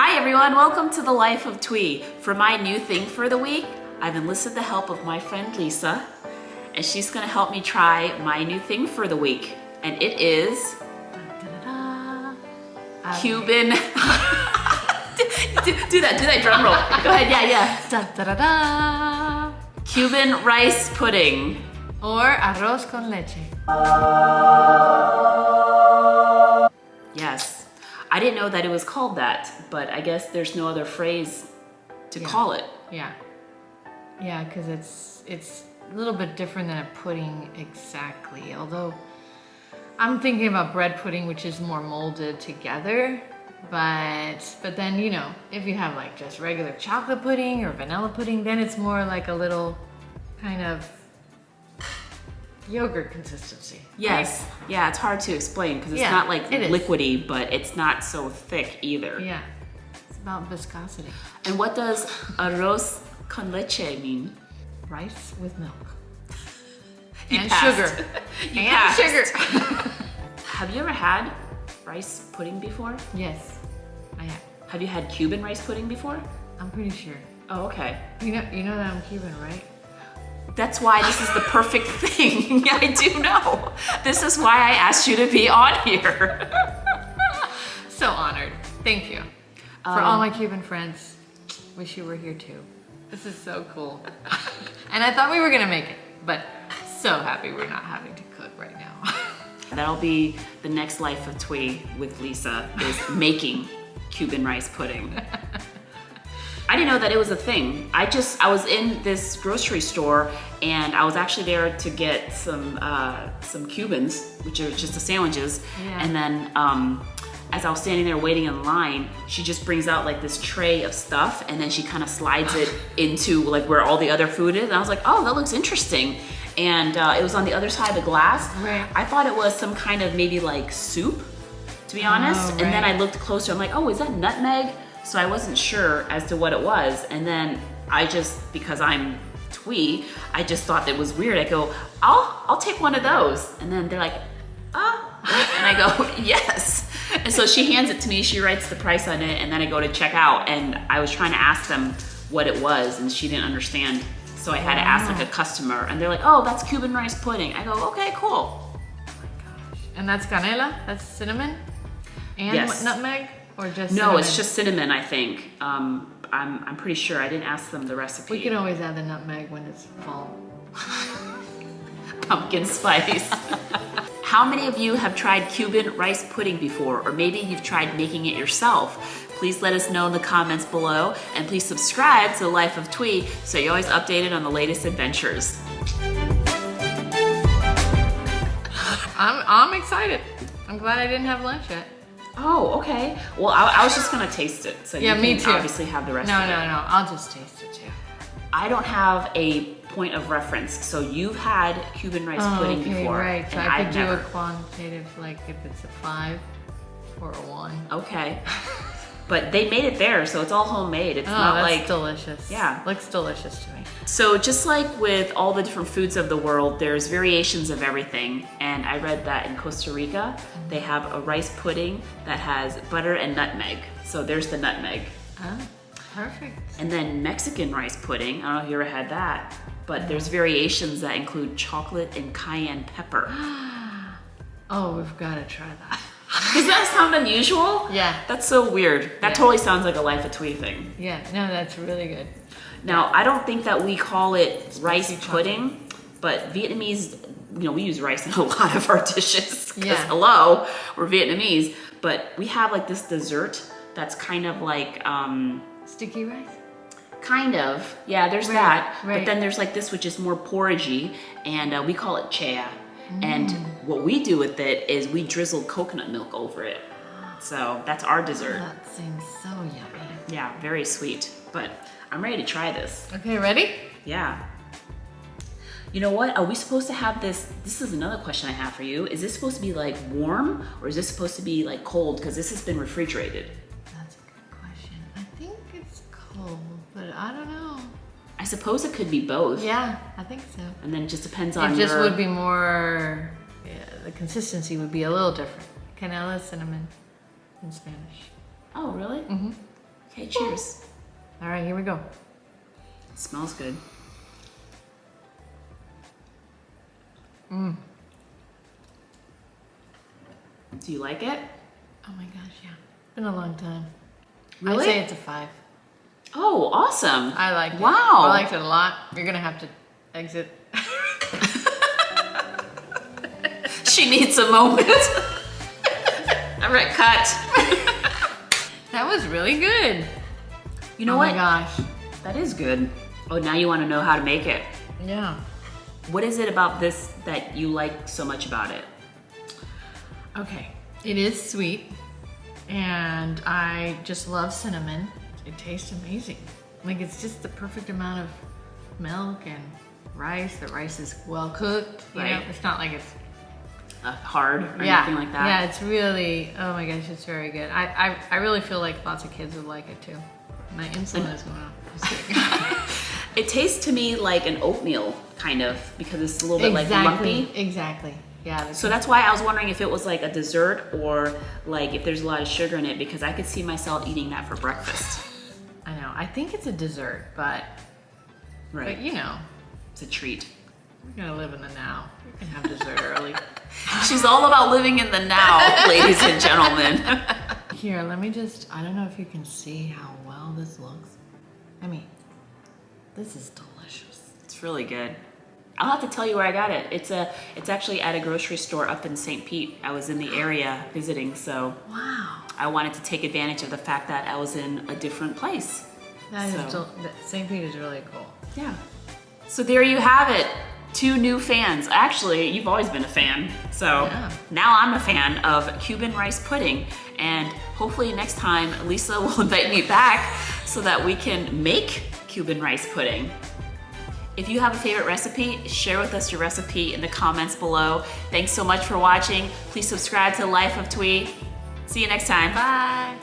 Hi everyone, welcome to the Life of Thuy. For my new thing for the week, I've enlisted the help of my friend Lisa, and she's gonna help me try my new thing for the week. And it is Cuban. do that drum roll. Go ahead, yeah. Cuban rice pudding. Or arroz con leche. Yes. I didn't know that it was called that, but I guess there's no other phrase to call it. Yeah. Yeah, because it's a little bit different than a pudding exactly. Although I'm thinking about bread pudding, which is more molded together. But then, you know, if you have like just regular chocolate pudding or vanilla pudding, then it's more like a little kind of yogurt consistency. Yes. Right? Yeah, it's hard to explain because it's not like liquidy, but it's not so thick either. Yeah. It's about viscosity. And what does arroz con leche mean? Rice with milk. And sugar. And sugar. Have you ever had rice pudding before? Yes, I have. Have you had Cuban rice pudding before? I'm pretty sure. Oh, okay. You know that I'm Cuban, right? That's why this is the perfect thing. I do know. This is why I asked you to be on here. So honored. Thank you. For all my Cuban friends, wish you were here too. This is so cool. And I thought we were gonna make it, but so happy we're not having to cook right now. That'll be the next Life of Thuy with Lisa, is making Cuban rice pudding. I didn't know that it was a thing. I was in this grocery store and I was actually there to get some Cubans, which are just the sandwiches. Yeah. And then as I was standing there waiting in line, she just brings out like this tray of stuff and then she kind of slides it into like where all the other food is. And I was like, oh, that looks interesting. And it was on the other side of the glass. Right. I thought it was some kind of maybe like soup, to be honest. Right. And then I looked closer, I'm like, oh, is that nutmeg? So I wasn't sure as to what it was. And then I just, because I'm Thuy, I just thought that was weird. I go, I'll take one of those. And then they're like, and I go, yes. And so she hands it to me, she writes the price on it, and then I go to check out. And I was trying to ask them what it was, and she didn't understand. So I had to ask like a customer, and they're like, oh, that's Cuban rice pudding. I go, okay, cool. Oh my gosh. And that's canela? That's cinnamon? And nutmeg? Or just no, cinnamon? It's just cinnamon, I think. I'm pretty sure. I didn't ask them the recipe. We can always add the nutmeg when it's fall. Pumpkin spice. How many of you have tried Cuban rice pudding before? Or maybe you've tried making it yourself? Please let us know in the comments below, and please subscribe to The Life of Thuy so you're always updated on the latest adventures. I'm excited. I'm glad I didn't have lunch yet. Oh, okay. Well, I was just gonna taste it, so yeah, you me can too. Obviously have the rest No, of it. no, I'll just taste it too. I don't have a point of reference, so you've had Cuban rice pudding before. Right, so and I could do never. a quantitative, like if it's a 5 or a 1. Okay. But they made it there, so it's all homemade. It's not that's like delicious. Yeah, looks delicious to me. So just like with all the different foods of the world, there's variations of everything. And I read that in Costa Rica, they have a rice pudding that has butter and nutmeg. So there's the nutmeg. Oh, perfect. And then Mexican rice pudding, I don't know if you ever had that, but there's variations that include chocolate and cayenne pepper. Oh, we've got to try that. Does that sound unusual? Yeah. That's so weird. That totally sounds like a Life of Thuy thing. Yeah, no, that's really good. Now, I don't think that we call it rice pudding, but Vietnamese, you know, we use rice in a lot of our dishes. Because hello, we're Vietnamese. But we have like this dessert that's kind of like... sticky rice? Kind of. Yeah, there's that. Right. But then there's like this, which is more porridgey, and we call it chea. And what we do with it is we drizzle coconut milk over it. So that's our dessert. That seems so yummy. Yeah, very sweet. But I'm ready to try this. Okay, ready? Yeah. You know what? Are we supposed to have this? This is another question I have for you. Is this supposed to be like warm or is this supposed to be like cold? Because this has been refrigerated. That's a good question. I think it's cold, but I don't know. I suppose it could be both. Yeah, I think so. And then it just depends on It just would be more, the consistency would be a little different. Canela, cinnamon in Spanish. Oh, really? Mm-hmm. Okay, cheers. All right, here we go. It smells good. Do you like it? Oh my gosh, yeah. It's been a long time. Really? I'd say it's a 5. Oh, awesome. I liked it. Wow. I liked it a lot. You're gonna have to exit. She needs a moment. All right, cut. That was really good. You know oh what? my gosh. That is good. Oh, now you want to know how to make it. Yeah. What is it about this that you like so much about it? Okay. It is sweet, and I just love cinnamon. It tastes amazing. Like, it's just the perfect amount of milk and rice. The rice is well cooked. You know, it's not like it's Hard or anything like that? Yeah, it's really, oh my gosh, it's very good. I really feel like lots of kids would like it too. My insulin is going up. Just kidding. It tastes to me like an oatmeal, kind of, because it's a little bit like lumpy. Exactly. Yeah. So that's why I was wondering if it was like a dessert or like if there's a lot of sugar in it, because I could see myself eating that for breakfast. I know. I think it's a dessert, but you know, it's a treat. We're gonna live in the now. We can have dessert early. She's all about living in the now, ladies and gentlemen. Here, let me just, I don't know if you can see how well this looks. I mean, this is delicious. It's really good. I'll have to tell you where I got it. It's actually at a grocery store up in St. Pete. I was in the area visiting, so wow. I wanted to take advantage of the fact that I was in a different place. That is, St. Pete is really cool. Yeah. So there you have it. 2 new fans. Actually, you've always been a fan. So now I'm a fan of Cuban rice pudding. And hopefully next time Lisa will invite me back so that we can make Cuban rice pudding. If you have a favorite recipe, share with us your recipe in the comments below. Thanks so much for watching. Please subscribe to Life of Thuy. See you next time. Bye.